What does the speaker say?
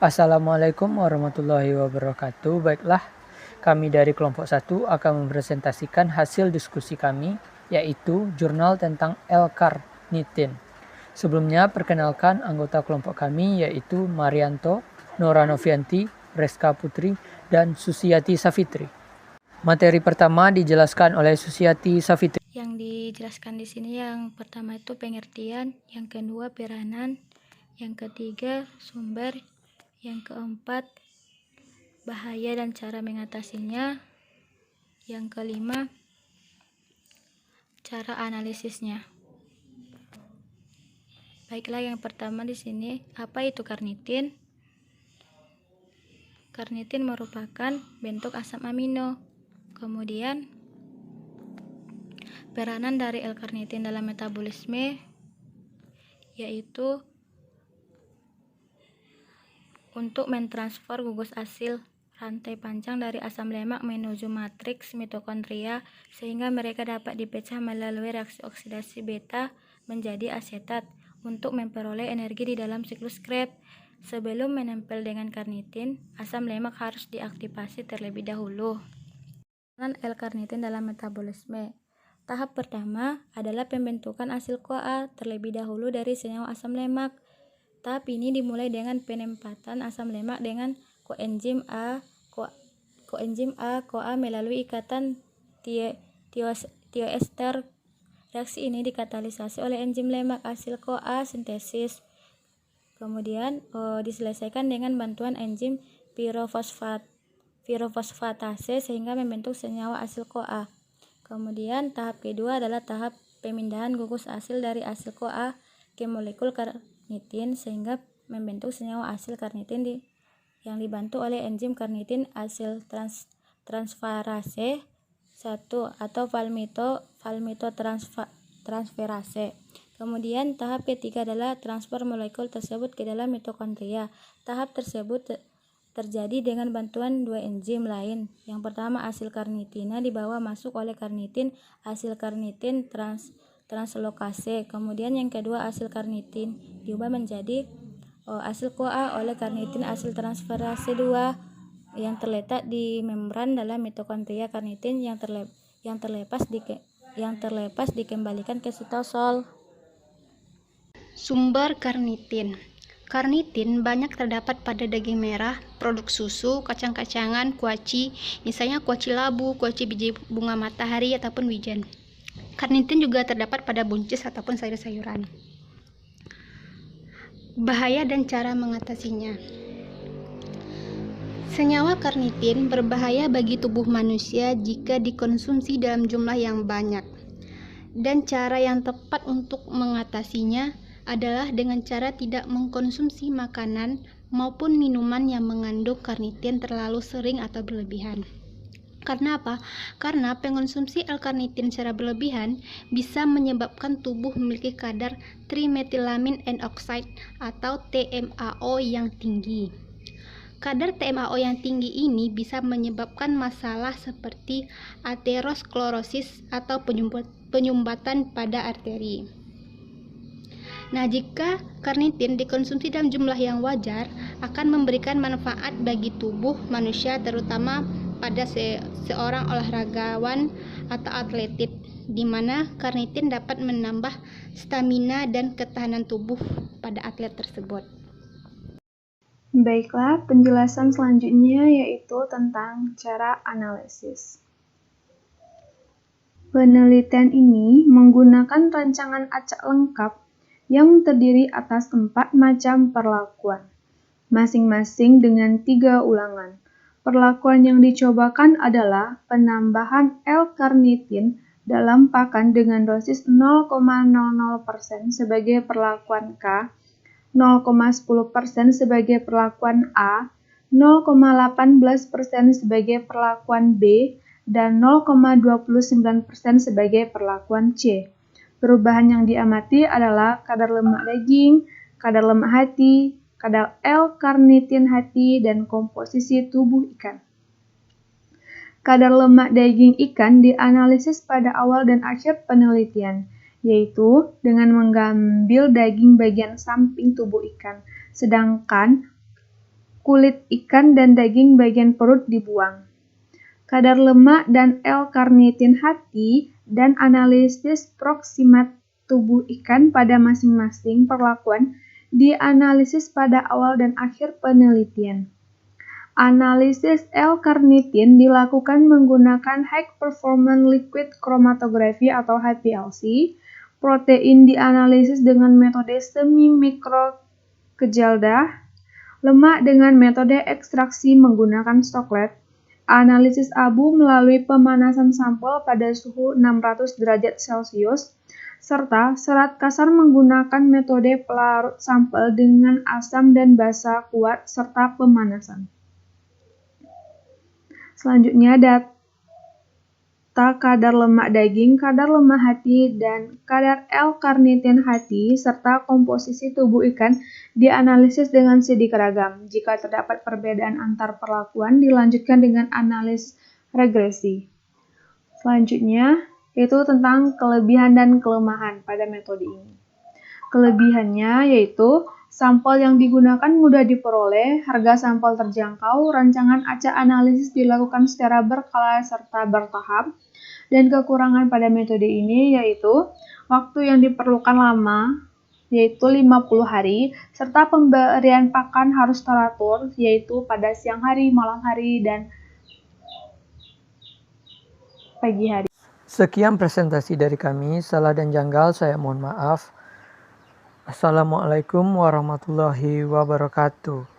Assalamualaikum warahmatullahi wabarakatuh. Baiklah, kami dari kelompok 1 akan mempresentasikan hasil diskusi kami, yaitu jurnal tentang L-carnitin. Sebelumnya, perkenalkan anggota kelompok kami, yaitu Marianto, Nora Novianti, Reska Putri, dan Susiati Safitri. Materi pertama dijelaskan oleh Susiati Safitri. Yang dijelaskan di sini yang pertama itu pengertian, yang kedua peranan, yang ketiga sumber, yang keempat bahaya dan cara mengatasinya, yang kelima cara analisisnya. Baiklah, yang pertama di sini, apa itu karnitin? Karnitin merupakan bentuk asam amino. Kemudian peranan dari L-karnitin dalam metabolisme yaitu untuk mentransfer gugus asil rantai panjang dari asam lemak menuju matriks mitokondria sehingga mereka dapat dipecah melalui reaksi oksidasi beta menjadi asetat untuk memperoleh energi di dalam siklus Krebs. Sebelum menempel dengan karnitin, asam lemak harus diaktifasi terlebih dahulu. L-karnitin dalam metabolisme. Tahap pertama adalah pembentukan asil CoA terlebih dahulu dari senyawa asam lemak. Tahap ini dimulai dengan penempatan asam lemak dengan koenzim A-CoA melalui ikatan tioester. Reaksi ini dikatalisasi oleh enzim lemak asil CoA sintesis. Kemudian diselesaikan dengan bantuan enzim pirofosfatase sehingga membentuk senyawa asil CoA. Kemudian tahap kedua adalah tahap pemindahan gugus asil dari asil CoA ke molekul karnitin sehingga membentuk senyawa asil karnitin yang dibantu oleh enzim karnitin asil transferase 1 atau valmitotransferase. Kemudian tahap ketiga adalah transfer molekul tersebut ke dalam mitokondria. Tahap tersebut terjadi dengan bantuan dua enzim lain. Yang pertama asil karnitina dibawa masuk oleh karnitin asil karnitin translokase. Kemudian yang kedua asil karnitin diubah menjadi asil CoA oleh karnitin asil transferase 2 yang terletak di membran dalam mitokondria karnitin yang terlepas dikembalikan ke sitosol. Sumber karnitin. Karnitin banyak terdapat pada daging merah, produk susu, kacang-kacangan, kuaci, misalnya kuaci labu, kuaci biji bunga matahari, ataupun wijen. Karnitin juga terdapat pada buncis ataupun sayur-sayuran. Bahaya dan cara mengatasinya. Senyawa karnitin berbahaya bagi tubuh manusia jika dikonsumsi dalam jumlah yang banyak. Dan cara yang tepat untuk mengatasinya adalah dengan cara tidak mengkonsumsi makanan maupun minuman yang mengandung karnitin terlalu sering atau berlebihan. Karena apa? Karena pengonsumsi L-karnitin secara berlebihan bisa menyebabkan tubuh memiliki kadar trimetilamin N-oxide atau TMAO yang tinggi. Kadar TMAO yang tinggi ini bisa menyebabkan masalah seperti aterosklerosis atau penyumbatan pada arteri. Nah, jika karnitin dikonsumsi dalam jumlah yang wajar, akan memberikan manfaat bagi tubuh manusia, terutama pada seorang olahragawan atau atletik, di mana karnitin dapat menambah stamina dan ketahanan tubuh pada atlet tersebut. Baiklah, penjelasan selanjutnya yaitu tentang cara analisis. Penelitian ini menggunakan rancangan acak lengkap yang terdiri atas 4 macam perlakuan, masing-masing dengan 3 ulangan. Perlakuan yang dicobakan adalah penambahan L-karnitin dalam pakan dengan dosis 0,00% sebagai perlakuan K, 0,10% sebagai perlakuan A, 0,18% sebagai perlakuan B, dan 0,29% sebagai perlakuan C. Perubahan yang diamati adalah kadar lemak daging, kadar lemak hati, kadar L-karnitin hati, dan komposisi tubuh ikan. Kadar lemak daging ikan dianalisis pada awal dan akhir penelitian, yaitu dengan mengambil daging bagian samping tubuh ikan, sedangkan kulit ikan dan daging bagian perut dibuang. Kadar lemak dan L-karnitin hati dan analisis proksimat tubuh ikan pada masing-masing perlakuan dianalisis pada awal dan akhir penelitian. Analisis L-karnitin dilakukan menggunakan High Performance Liquid Chromatography atau HPLC. Protein dianalisis dengan metode semi-mikrokejaldah. Lemak dengan metode ekstraksi menggunakan Stocklet. Analisis abu melalui pemanasan sampel pada suhu 600 derajat Celcius. Serta serat kasar menggunakan metode pelarut sampel dengan asam dan basa kuat serta pemanasan. Selanjutnya, data kadar lemak daging, kadar lemak hati, dan kadar L-karnitin hati, serta komposisi tubuh ikan dianalisis dengan sidik ragam. Jika terdapat perbedaan antar perlakuan, dilanjutkan dengan analisis regresi. Selanjutnya, yaitu tentang kelebihan dan kelemahan pada metode ini. Kelebihannya yaitu sampel yang digunakan mudah diperoleh, harga sampel terjangkau, rancangan acak analisis dilakukan secara berkala serta bertahap, dan kekurangan pada metode ini yaitu waktu yang diperlukan lama, yaitu 50 hari, serta pemberian pakan harus teratur, yaitu pada siang hari, malam hari, dan pagi hari. Sekian presentasi dari kami, salah dan janggal saya mohon maaf. Assalamualaikum warahmatullahi wabarakatuh.